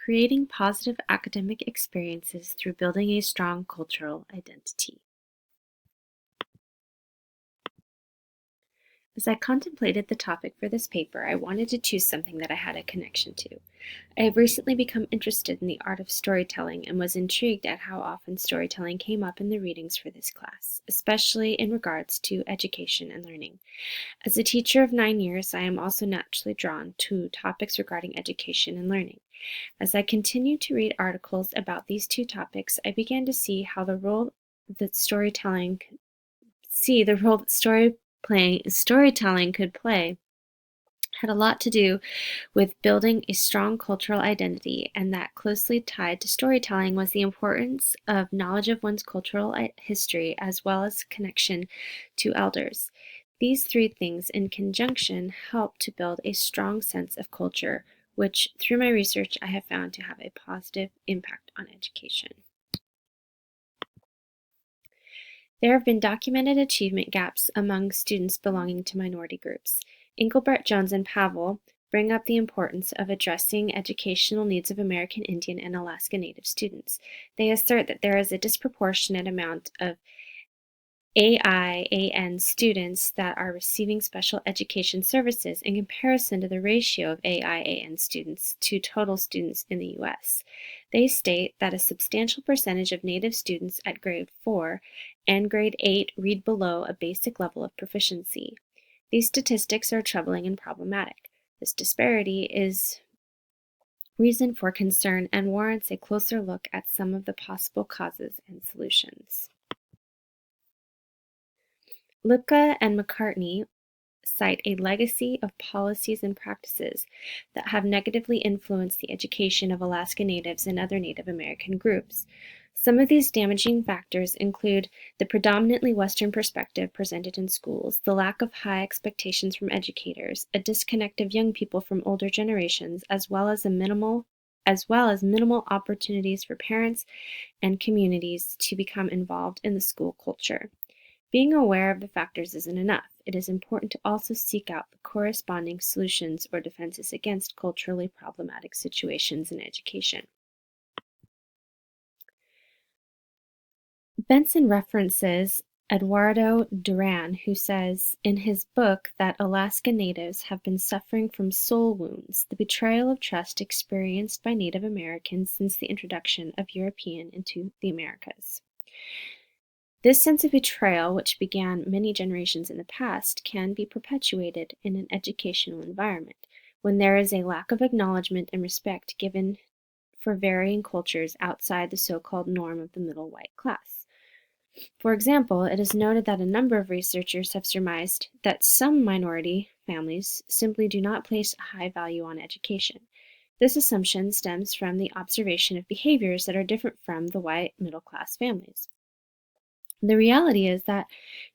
Creating positive academic experiences through building a strong cultural identity. As I contemplated the topic for this paper, I wanted to choose something that I had a connection to. I have recently become interested in the art of storytelling and was intrigued at how often storytelling came up in the readings for this class, especially in regards to education and learning. As a teacher of 9 years, I am also naturally drawn to topics regarding education and learning. As I continued to read articles about these two topics, I began to see how the role that storytelling storytelling could play had a lot to do with building a strong cultural identity, and that closely tied to storytelling was the importance of knowledge of one's cultural history as well as connection to elders. These three things in conjunction help to build a strong sense of culture, which through my research I have found to have a positive impact on education. There have been documented achievement gaps among students belonging to minority groups. Engelbert, Jones, and Pavel bring up the importance of addressing educational needs of American Indian and Alaska Native students. They assert that there is a disproportionate amount of AIAN students that are receiving special education services in comparison to the ratio of AIAN students to total students in the U.S. They state that a substantial percentage of Native students at grade 4 and grade 8 read below a basic level of proficiency. These statistics are troubling and problematic. This disparity is reason for concern and warrants a closer look at some of the possible causes and solutions. Lipka and McCartney cite a legacy of policies and practices that have negatively influenced the education of Alaska Natives and other Native American groups. Some of these damaging factors include the predominantly Western perspective presented in schools, the lack of high expectations from educators, a disconnect of young people from older generations, as well as minimal opportunities for parents and communities to become involved in the school culture. Being aware of the factors isn't enough. It is important to also seek out the corresponding solutions or defenses against culturally problematic situations in education. Benson references Eduardo Duran, who says in his book that Alaska Natives have been suffering from soul wounds, the betrayal of trust experienced by Native Americans since the introduction of European into the Americas. This sense of betrayal, which began many generations in the past, can be perpetuated in an educational environment when there is a lack of acknowledgement and respect given for varying cultures outside the so-called norm of the middle white class. For example, it is noted that a number of researchers have surmised that some minority families simply do not place a high value on education. This assumption stems from the observation of behaviors that are different from the white middle-class families. The reality is that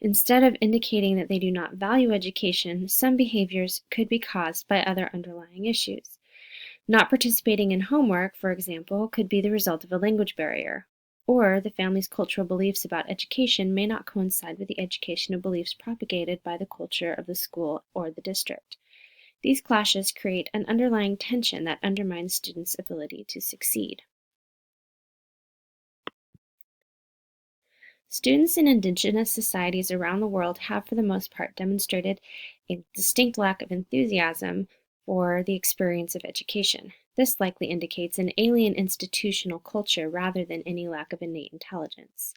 instead of indicating that they do not value education, some behaviors could be caused by other underlying issues. Not participating in homework, for example, could be the result of a language barrier, or the family's cultural beliefs about education may not coincide with the educational beliefs propagated by the culture of the school or the district. These clashes create an underlying tension that undermines students' ability to succeed. Students in Indigenous societies around the world have, for the most part, demonstrated a distinct lack of enthusiasm for the experience of education. This likely indicates an alien institutional culture rather than any lack of innate intelligence.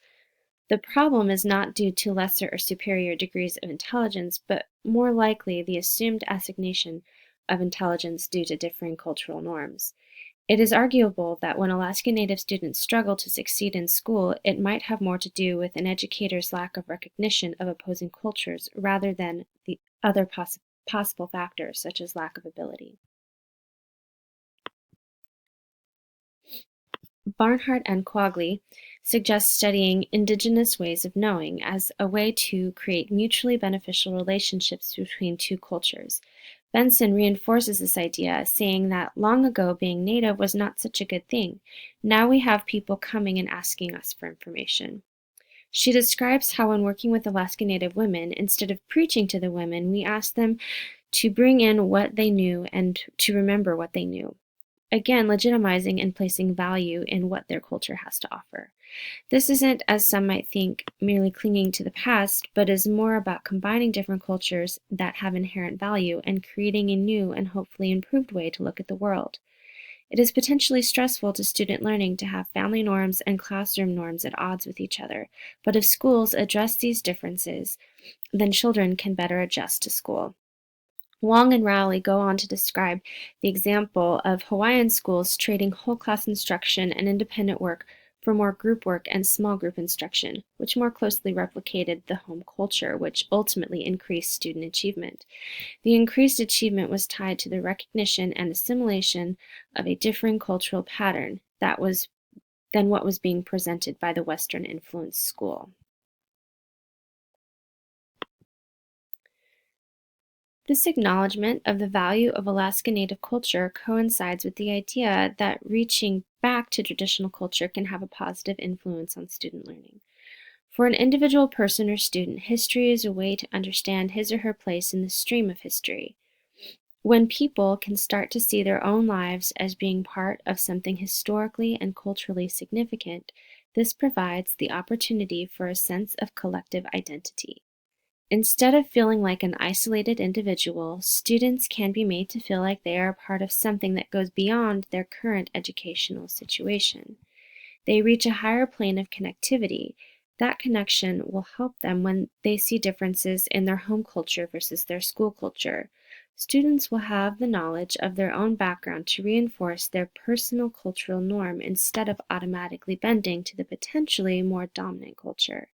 The problem is not due to lesser or superior degrees of intelligence, but more likely the assumed assignation of intelligence due to differing cultural norms. It is arguable that when Alaska Native students struggle to succeed in school, it might have more to do with an educator's lack of recognition of opposing cultures rather than the other possible factors, such as lack of ability. Barnhart and Quagley suggest studying Indigenous ways of knowing as a way to create mutually beneficial relationships between two cultures. Benson reinforces this idea, saying that long ago being Native was not such a good thing. Now we have people coming and asking us for information. She describes how when working with Alaska Native women, instead of preaching to the women, we asked them to bring in what they knew and to remember what they knew. again legitimizing and placing value in what their culture has to offer. This isn't, as some might think, merely clinging to the past, but is more about combining different cultures that have inherent value and creating a new and hopefully improved way to look at the world. It is potentially stressful to student learning to have family norms and classroom norms at odds with each other, but if schools address these differences, then children can better adjust to school. Wong and Rowley go on to describe the example of Hawaiian schools trading whole class instruction and independent work for more group work and small group instruction, which more closely replicated the home culture, which ultimately increased student achievement. The increased achievement was tied to the recognition and assimilation of a differing cultural pattern than what was being presented by the Western influenced school. This acknowledgement of the value of Alaska Native culture coincides with the idea that reaching back to traditional culture can have a positive influence on student learning. For an individual person or student, history is a way to understand his or her place in the stream of history. When people can start to see their own lives as being part of something historically and culturally significant, this provides the opportunity for a sense of collective identity. Instead of feeling like an isolated individual, students can be made to feel like they are part of something that goes beyond their current educational situation. They reach a higher plane of connectivity. That connection will help them when they see differences in their home culture versus their school culture. Students will have the knowledge of their own background to reinforce their personal cultural norm instead of automatically bending to the potentially more dominant culture.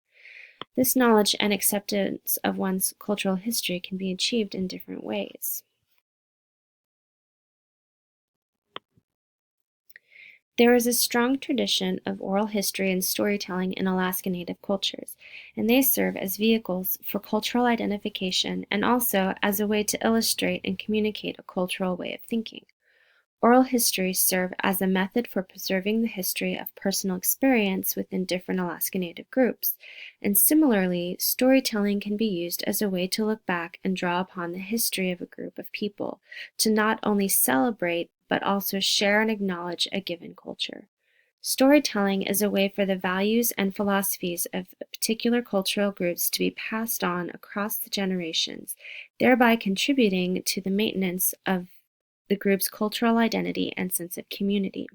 This knowledge and acceptance of one's cultural history can be achieved in different ways. There is a strong tradition of oral history and storytelling in Alaska Native cultures, and they serve as vehicles for cultural identification and also as a way to illustrate and communicate a cultural way of thinking. Oral histories serve as a method for preserving the history of personal experience within different Alaska Native groups, and similarly, storytelling can be used as a way to look back and draw upon the history of a group of people, to not only celebrate but also share and acknowledge a given culture. Storytelling is a way for the values and philosophies of particular cultural groups to be passed on across the generations, thereby contributing to the maintenance of the group's cultural identity and sense of community.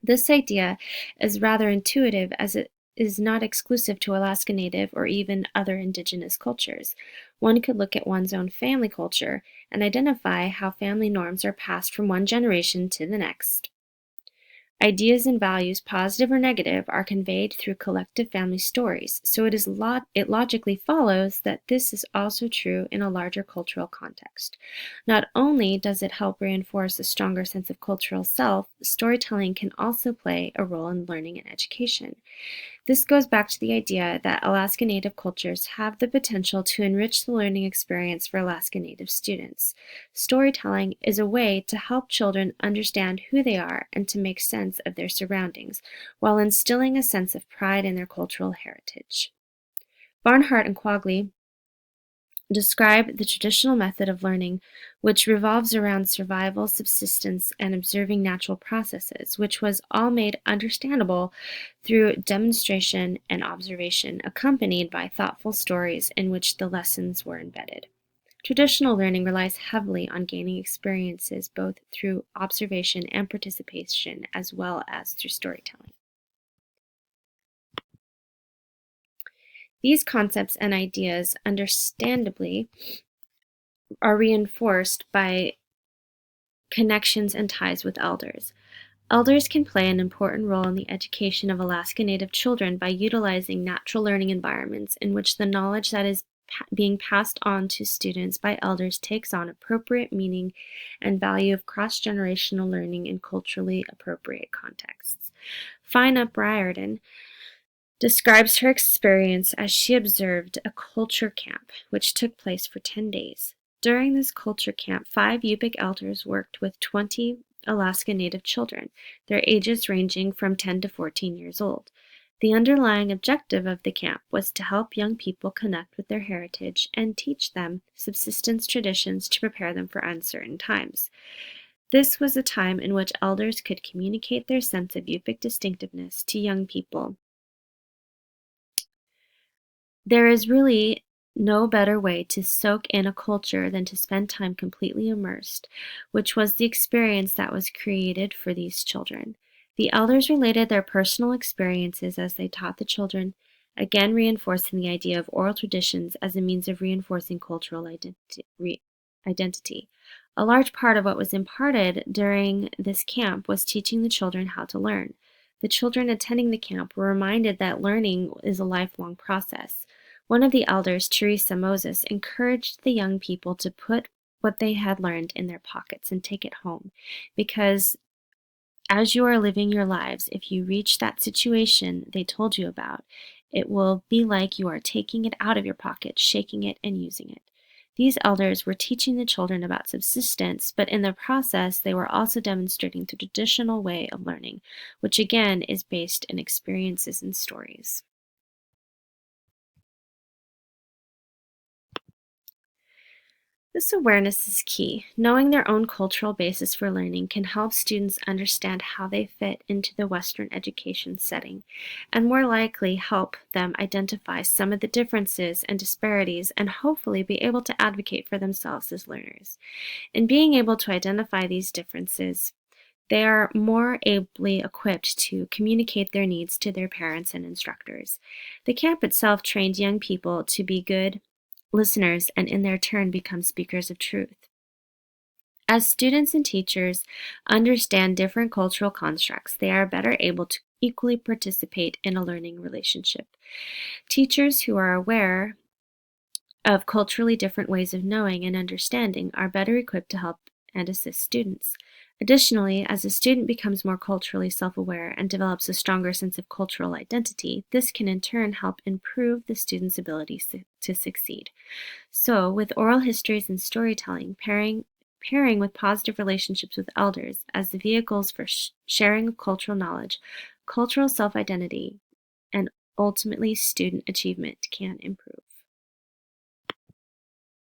This idea is rather intuitive as it is not exclusive to Alaska Native or even other indigenous cultures. One could look at one's own family culture and identify how family norms are passed from one generation to the next. Ideas and values, positive or negative, are conveyed through collective family stories, so it logically follows that this is also true in a larger cultural context. Not only does it help reinforce a stronger sense of cultural self, storytelling can also play a role in learning and education. This goes back to the idea that Alaska Native cultures have the potential to enrich the learning experience for Alaska Native students. Storytelling is a way to help children understand who they are and to make sense of their surroundings, while instilling a sense of pride in their cultural heritage. Barnhart and Quagley describe the traditional method of learning, which revolves around survival, subsistence, and observing natural processes, which was all made understandable through demonstration and observation, accompanied by thoughtful stories in which the lessons were embedded. Traditional learning relies heavily on gaining experiences both through observation and participation, as well as through storytelling. These concepts and ideas, understandably, are reinforced by connections and ties with elders. Elders can play an important role in the education of Alaska Native children by utilizing natural learning environments in which the knowledge that is being passed on to students by elders takes on appropriate meaning and value of cross-generational learning in culturally appropriate contexts. Fine Up Riordan describes her experience as she observed a culture camp, which took place for 10 days. During this culture camp, 5 Yupik elders worked with 20 Alaska Native children, their ages ranging from 10 to 14 years old. The underlying objective of the camp was to help young people connect with their heritage and teach them subsistence traditions to prepare them for uncertain times. This was a time in which elders could communicate their sense of epic distinctiveness to young people. There is really no better way to soak in a culture than to spend time completely immersed, which was the experience that was created for these children. The elders related their personal experiences as they taught the children, again reinforcing the idea of oral traditions as a means of reinforcing cultural identity. A large part of what was imparted during this camp was teaching the children how to learn. The children attending the camp were reminded that learning is a lifelong process. One of the elders, Teresa Moses, encouraged the young people to put what they had learned in their pockets and take it home, because as you are living your lives, if you reach that situation they told you about, it will be like you are taking it out of your pocket, shaking it, and using it. These elders were teaching the children about subsistence, but in the process, they were also demonstrating the traditional way of learning, which again is based in experiences and stories. This awareness is key. Knowing their own cultural basis for learning can help students understand how they fit into the Western education setting, and more likely help them identify some of the differences and disparities and hopefully be able to advocate for themselves as learners. In being able to identify these differences, they are more ably equipped to communicate their needs to their parents and instructors. The camp itself trained young people to be good listeners and in their turn become speakers of truth. As students and teachers understand different cultural constructs, they are better able to equally participate in a learning relationship. Teachers who are aware of culturally different ways of knowing and understanding are better equipped to help and assist students. Additionally, as a student becomes more culturally self-aware and develops a stronger sense of cultural identity, this can in turn help improve the student's ability to succeed. So, with oral histories and storytelling, pairing with positive relationships with elders as the vehicles for sharing of cultural knowledge, cultural self-identity, and ultimately student achievement can improve.